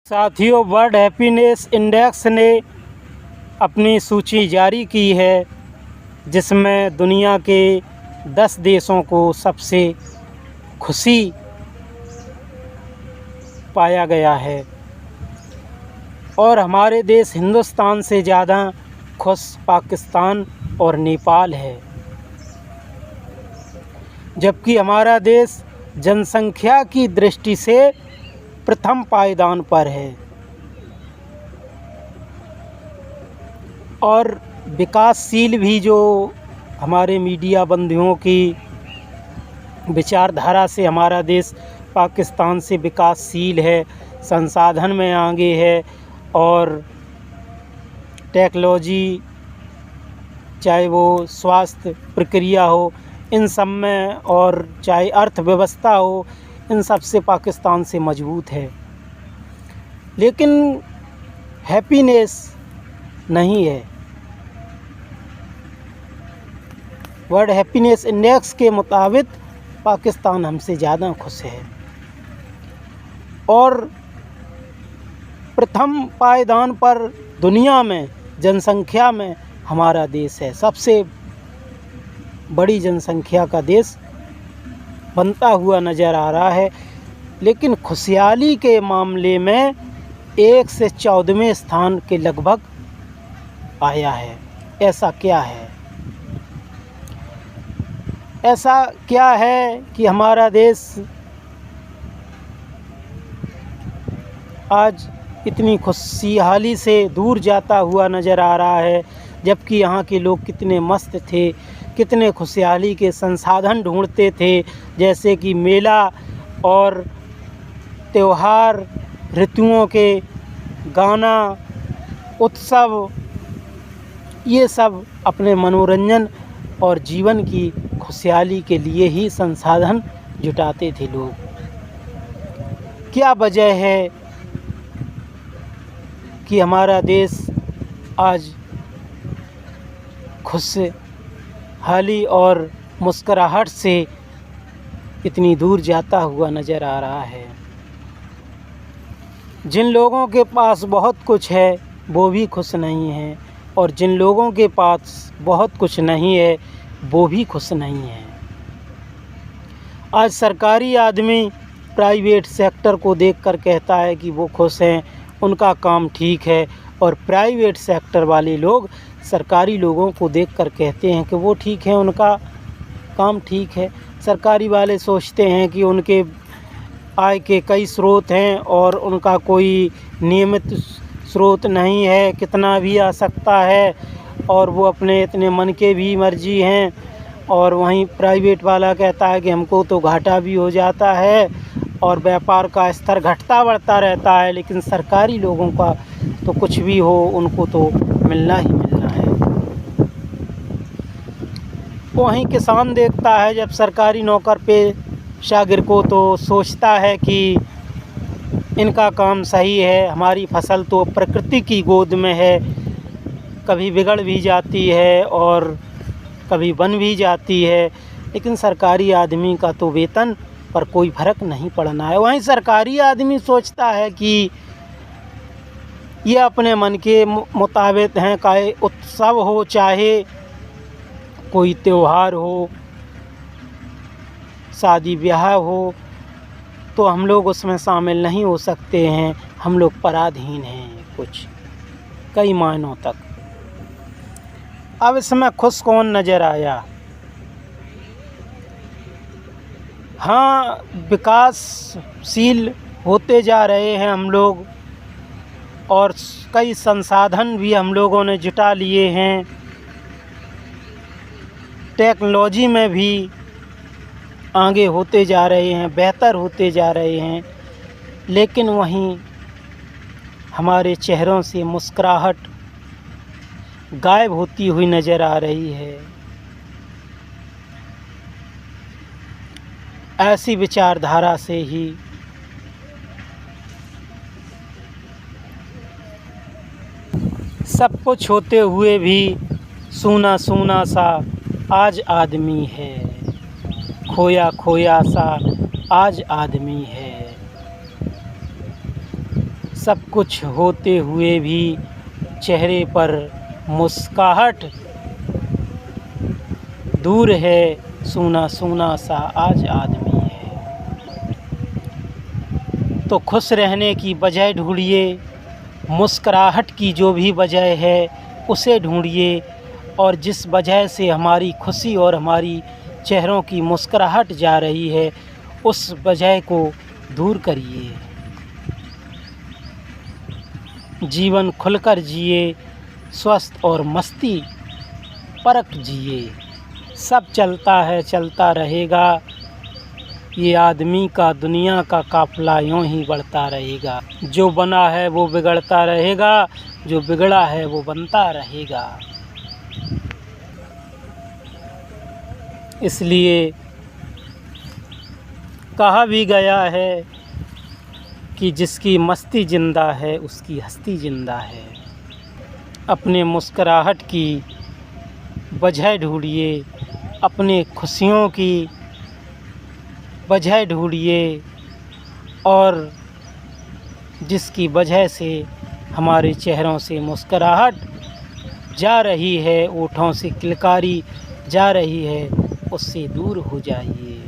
साथियों, world happiness index ने अपनी सूची जारी की है जिसमें दुनिया के 10 देशों को सबसे खुशी पाया गया है और हमारे देश हिंदुस्तान से ज़्यादा खुश पाकिस्तान और नेपाल है, जबकि हमारा देश जनसंख्या की दृष्टि से प्रथम पायदान पर है और विकासशील भी जो हमारे मीडिया बंधुओं की विचारधारा से हमारा देश पाकिस्तान से विकासशील है, संसाधन में आगे है और टेक्नोलॉजी चाहे वो स्वास्थ्य प्रक्रिया हो इन सब में और चाहे अर्थव्यवस्था हो इन सब से पाकिस्तान से मजबूत है, लेकिन हैप्पीनेस नहीं है। वर्ल्ड हैप्पीनेस इंडेक्स के मुताबिक पाकिस्तान हमसे ज़्यादा खुश है और प्रथम पायदान पर दुनिया में जनसंख्या में हमारा देश है, सबसे बड़ी जनसंख्या का देश बनता हुआ नज़र आ रहा है, लेकिन खुशहाली के मामले में 1 से 14वें स्थान के लगभग आया है। ऐसा क्या है? ऐसा क्या है कि हमारा देश आज इतनी खुशहाली से दूर जाता हुआ नज़र आ रहा है, जबकि यहाँ के लोग कितने मस्त थे, कितने खुशहाली के संसाधन ढूंढते थे, जैसे कि मेला और त्यौहार, ऋतुओं के गाना, उत्सव, ये सब अपने मनोरंजन और जीवन की खुशहाली के लिए ही संसाधन जुटाते थे लोग। क्या वजह है कि हमारा देश आज खुशहाली और मुस्कुराहट से इतनी दूर जाता हुआ नज़र आ रहा है? जिन लोगों के पास बहुत कुछ है वो भी खुश नहीं हैं और जिन लोगों के पास बहुत कुछ नहीं है वो भी खुश नहीं हैं। आज सरकारी आदमी प्राइवेट सेक्टर को देखकर कहता है कि वो खुश हैं, उनका काम ठीक है, और प्राइवेट सेक्टर वाले लोग सरकारी लोगों को देखकर कहते हैं कि वो ठीक है, उनका काम ठीक है। सरकारी वाले सोचते हैं कि उनके आय के कई स्रोत हैं और उनका कोई नियमित स्रोत नहीं है, कितना भी आ सकता है और वो अपने इतने मन के भी मर्जी हैं। और वहीं प्राइवेट वाला कहता है कि हमको तो घाटा भी हो जाता है और व्यापार का स्तर घटता बढ़ता रहता है, लेकिन सरकारी लोगों का तो कुछ भी हो उनको तो मिलना ही मिलना है। वहीं किसान देखता है जब सरकारी नौकर पेशा को तो सोचता है कि इनका काम सही है, हमारी फसल तो प्रकृति की गोद में है, कभी बिगड़ भी जाती है और कभी बन भी जाती है, लेकिन सरकारी आदमी का तो वेतन पर कोई फ़र्क नहीं पड़ना है। वहीं सरकारी आदमी सोचता है कि ये अपने मन के मुताबिक हैं, चाहे उत्सव हो, चाहे कोई त्यौहार हो, शादी ब्याह हो, तो हम लोग उसमें शामिल नहीं हो सकते हैं, हम लोग पराधीन हैं कुछ कई मायनों तक। अब इसमें खुश कौन नज़र आया? हाँ, विकासशील होते जा रहे हैं हम लोग और कई संसाधन भी हम लोगों ने जुटा लिए हैं, टेक्नोलॉजी में भी आगे होते जा रहे हैं, बेहतर होते जा रहे हैं, लेकिन वहीं हमारे चेहरों से मुस्कुराहट गायब होती हुई नज़र आ रही है। ऐसी विचारधारा से ही सब कुछ होते हुए भी सूना सूना सा आज आदमी है, खोया खोया सा आज आदमी है। सब कुछ होते हुए भी चेहरे पर मुस्कुराहट, दूर है सूना सूना सा आज आदमी है। तो खुश रहने की वजह ढूंढिए, मुस्कुराहट की जो भी वजह है उसे ढूंढिए, और जिस वजह से हमारी खुशी और हमारी चेहरों की मुस्कुराहट जा रही है उस वजह को दूर करिए। जीवन खुलकर जिए, स्वस्थ और मस्ती परक जिए। सब चलता है चलता रहेगा, ये आदमी का दुनिया का काफ़िला यूं ही बढ़ता रहेगा। जो बना है वो बिगड़ता रहेगा, जो बिगड़ा है वो बनता रहेगा। इसलिए कहा भी गया है कि जिसकी मस्ती ज़िंदा है उसकी हस्ती ज़िंदा है। अपने मुस्कुराहट की वजह ढूंढिए, अपने खुशियों की वजह ढूंढिए, और जिसकी वजह से हमारे चेहरों से मुस्कुराहट जा रही है, ओठों से किलकारी जा रही है, उससे दूर हो जाइए।